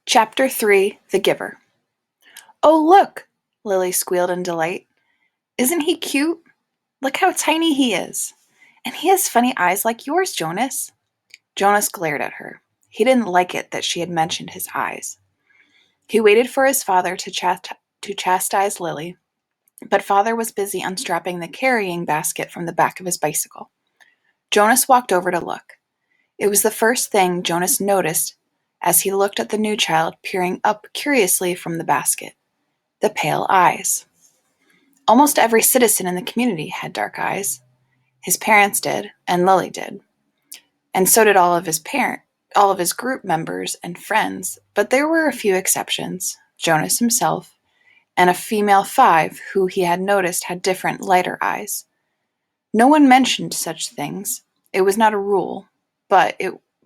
Chapter 3 The Giver. "Oh, look!" Lily squealed in delight. "Isn't he cute? Look how tiny he is. And he has funny eyes like yours, Jonas." Jonas glared at her. He didn't like it that she had mentioned his eyes. He waited for his father to chastise Lily, but father was busy unstrapping the carrying basket from the back of his bicycle. Jonas walked over to look. It was the first thing Jonas noticed as he looked at the new child peering up curiously from the basket. The pale eyes. Almost every citizen in the community had dark eyes. His parents did, and Lily did. And so did all of his group members and friends, but there were a few exceptions. Jonas himself, and a female 5 who he had noticed had different, lighter eyes. No one mentioned such things. It was not a rule, but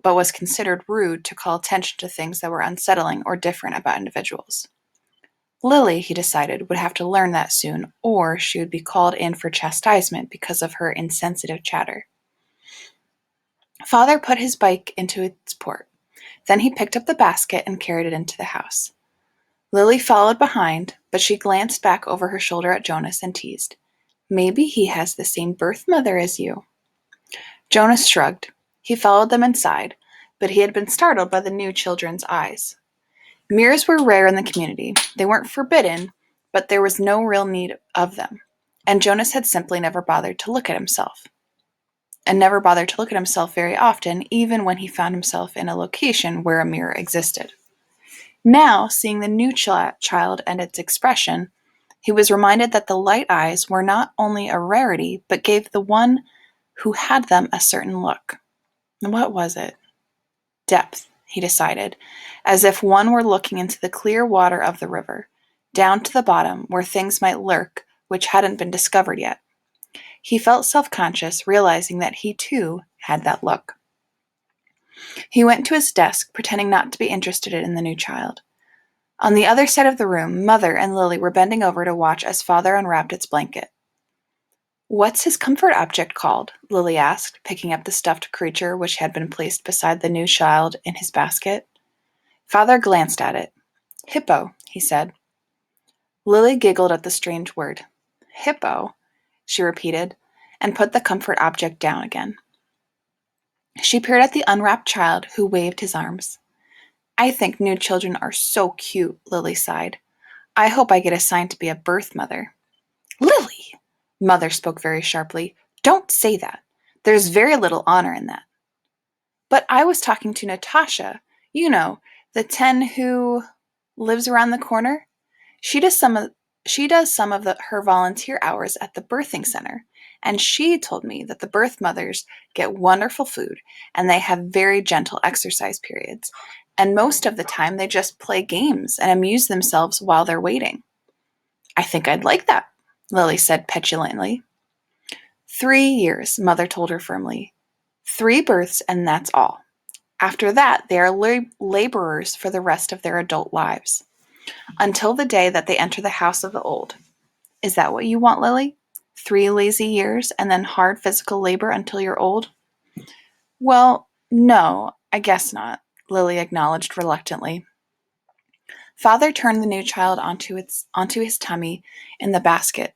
was considered rude to call attention to things that were unsettling or different about individuals. Lily, he decided, would have to learn that soon, or she would be called in for chastisement because of her insensitive chatter. Father put his bike into its port. Then he picked up the basket and carried it into the house. Lily followed behind, but she glanced back over her shoulder at Jonas and teased, "Maybe he has the same birth mother as you." Jonas shrugged. He followed them inside, but he had been startled by the new children's eyes. Mirrors were rare in the community. They weren't forbidden, but there was no real need of them. And Jonas had simply never bothered to look at himself. And never bothered to look at himself very often, even when he found himself in a location where a mirror existed. Now, seeing the new child and its expression, he was reminded that the light eyes were not only a rarity, but gave the one who had them a certain look. What was it? Depth, he decided, as if one were looking into the clear water of the river, down to the bottom where things might lurk which hadn't been discovered yet. He felt self-conscious, realizing that he too had that look. He went to his desk, pretending not to be interested in the new child. On the other side of the room, Mother and Lily were bending over to watch as Father unwrapped its blanket. "What's his comfort object called?" Lily asked, picking up the stuffed creature which had been placed beside the new child in his basket. Father glanced at it. "Hippo," he said. Lily giggled at the strange word. "Hippo," she repeated, and put the comfort object down again. She peered at the unwrapped child, who waved his arms. "I think new children are so cute," Lily sighed. "I hope I get assigned to be a birth mother." "Lily!" Mother spoke very sharply. "Don't say that. There's very little honor in that." "But I was talking to Natasha, you know, the 10 who lives around the corner. She does some of her volunteer hours at the birthing center, and she told me that the birth mothers get wonderful food and they have very gentle exercise periods, and most of the time they just play games and amuse themselves while they're waiting." "I think I'd like that," Lily said petulantly. 3 years, Mother told her firmly. 3 births and that's all. After that, they are laborers for the rest of their adult lives, until the day that they enter the house of the old. Is that what you want, Lily? 3 lazy years and then hard physical labor until you're old?" "Well, no, I guess not," Lily acknowledged reluctantly. Father turned the new child onto his tummy in the basket.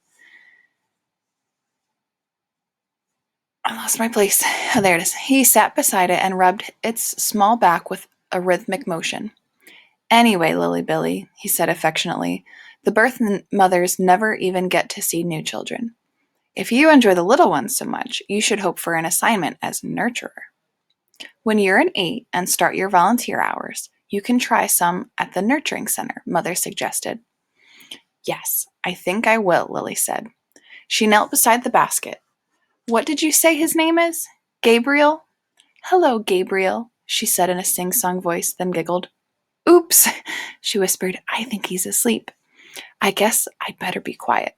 I lost my place. Oh, there it is. He sat beside it and rubbed its small back with a rhythmic motion. "Anyway, Lily Billy," he said affectionately, "the birth mothers never even get to see new children. If you enjoy the little ones so much, you should hope for an assignment as nurturer. When you're an 8 and start your volunteer hours, you can try some at the nurturing center," Mother suggested. "Yes, I think I will," Lily said. She knelt beside the basket. "What did you say his name is? Gabriel?" "Hello, Gabriel," she said in a sing-song voice, then giggled. "Oops," she whispered. "I think he's asleep. I guess I'd better be quiet."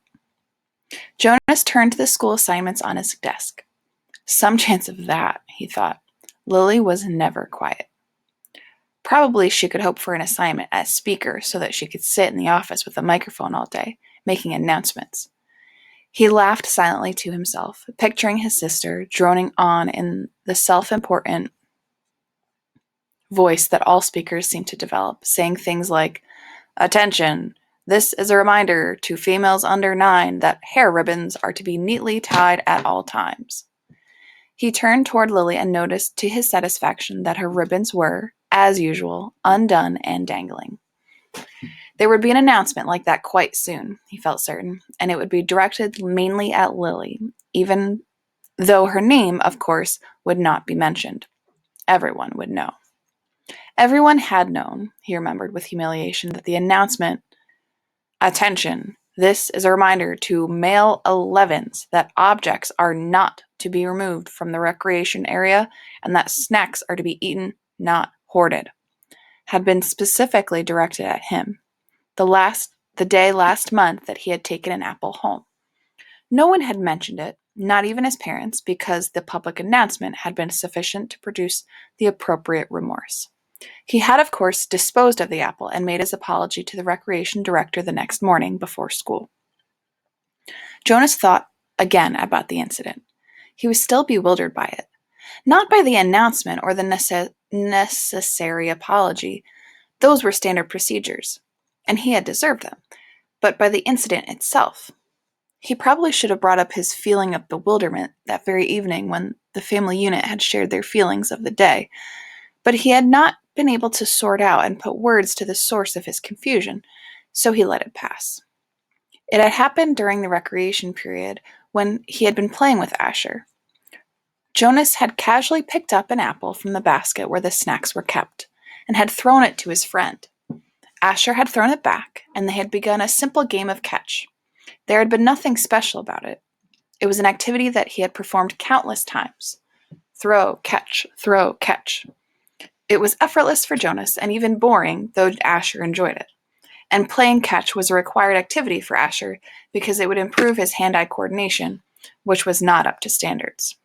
Jonas turned to the school assignments on his desk. Some chance of that, he thought. Lily was never quiet. Probably she could hope for an assignment as speaker so that she could sit in the office with a microphone all day, making announcements. He laughed silently to himself, picturing his sister droning on in the self-important voice that all speakers seemed to develop, saying things like, "Attention! This is a reminder to females under 9 that hair ribbons are to be neatly tied at all times." He turned toward Lily and noticed to his satisfaction that her ribbons were, as usual, undone and dangling. There would be an announcement like that quite soon, he felt certain, and it would be directed mainly at Lily, even though her name, of course, would not be mentioned. Everyone would know. Everyone had known, he remembered with humiliation, that the announcement, "Attention! This is a reminder to male 11s that objects are not to be removed from the recreation area and that snacks are to be eaten, not hoarded," had been specifically directed at him. The day last month that he had taken an apple home. No one had mentioned it, not even his parents, because the public announcement had been sufficient to produce the appropriate remorse. He had, of course, disposed of the apple and made his apology to the recreation director the next morning before school. Jonas thought again about the incident. He was still bewildered by it. Not by the announcement or the necessary apology. Those were standard procedures, and he had deserved them, but by the incident itself. He probably should have brought up his feeling of bewilderment that very evening when the family unit had shared their feelings of the day, but he had not been able to sort out and put words to the source of his confusion, so he let it pass. It had happened during the recreation period when he had been playing with Asher. Jonas had casually picked up an apple from the basket where the snacks were kept and had thrown it to his friend. Asher had thrown it back, and they had begun a simple game of catch. There had been nothing special about it. It was an activity that he had performed countless times. Throw, catch, throw, catch. It was effortless for Jonas and even boring, though Asher enjoyed it. And playing catch was a required activity for Asher because it would improve his hand-eye coordination, which was not up to standards.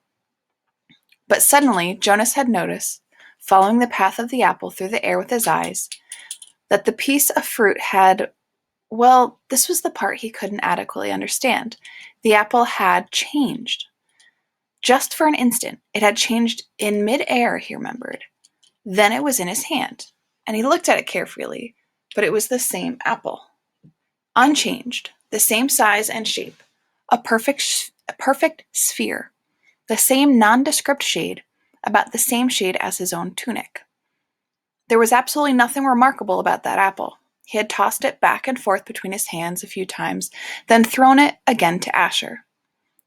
But suddenly, Jonas had noticed, following the path of the apple through the air with his eyes, that the piece of fruit had, well, this was the part he couldn't adequately understand. The apple had changed. Just for an instant, it had changed in mid-air, he remembered. Then it was in his hand, and he looked at it carefully, but it was the same apple. Unchanged, the same size and shape, a perfect sphere, the same nondescript shade, about the same shade as his own tunic. There was absolutely nothing remarkable about that apple. He had tossed it back and forth between his hands a few times, then thrown it again to Asher.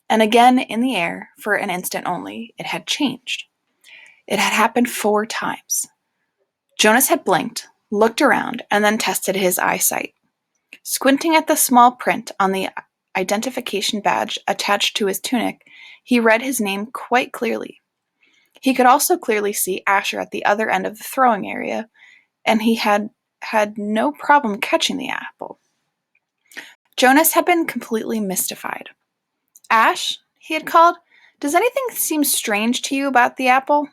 And again in the air, for an instant only, it had changed. It had happened 4 times. Jonas had blinked, looked around, and then tested his eyesight. Squinting at the small print on the identification badge attached to his tunic, he read his name quite clearly. He could also clearly see Asher at the other end of the throwing area, and he had no problem catching the apple. Jonas had been completely mystified. "Ash," he had called, "does anything seem strange to you about the apple?"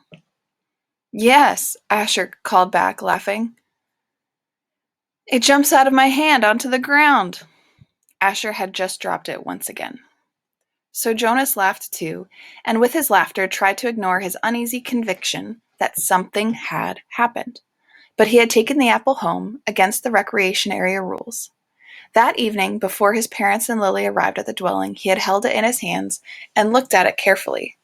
"Yes," Asher called back, laughing. "It jumps out of my hand onto the ground." Asher had just dropped it once again. So Jonas laughed too, and with his laughter tried to ignore his uneasy conviction that something had happened. But he had taken the apple home, against the recreation area rules. That evening, before his parents and Lily arrived at the dwelling, he had held it in his hands and looked at it carefully.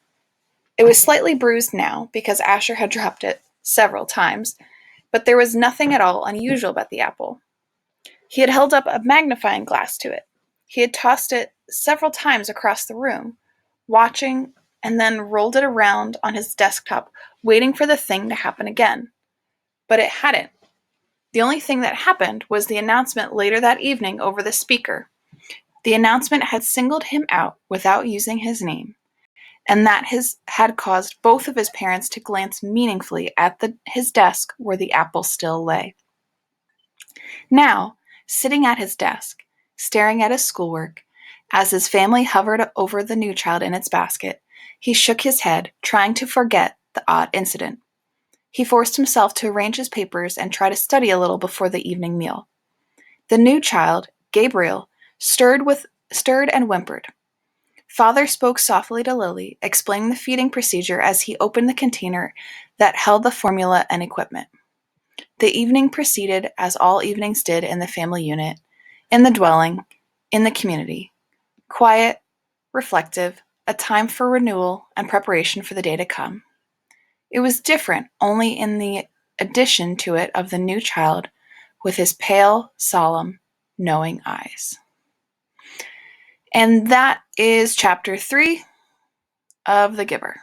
It was slightly bruised now, because Asher had dropped it several times, but there was nothing at all unusual about the apple. He had held up a magnifying glass to it. He had tossed it several times across the room, watching, and then rolled it around on his desktop, waiting for the thing to happen again. But it hadn't. The only thing that happened was the announcement later that evening over the speaker. The announcement had singled him out without using his name, and that had caused both of his parents to glance meaningfully at his desk where the apple still lay. Now, sitting at his desk, staring at his schoolwork, as his family hovered over the new child in its basket, he shook his head, trying to forget the odd incident. He forced himself to arrange his papers and try to study a little before the evening meal. The new child, Gabriel, stirred and whimpered. Father spoke softly to Lily, explaining the feeding procedure as he opened the container that held the formula and equipment. The evening proceeded as all evenings did in the family unit, in the dwelling, in the community. Quiet, reflective, a time for renewal and preparation for the day to come. It was different only in the addition to it of the new child with his pale, solemn, knowing eyes. And that is chapter 3 of The Giver.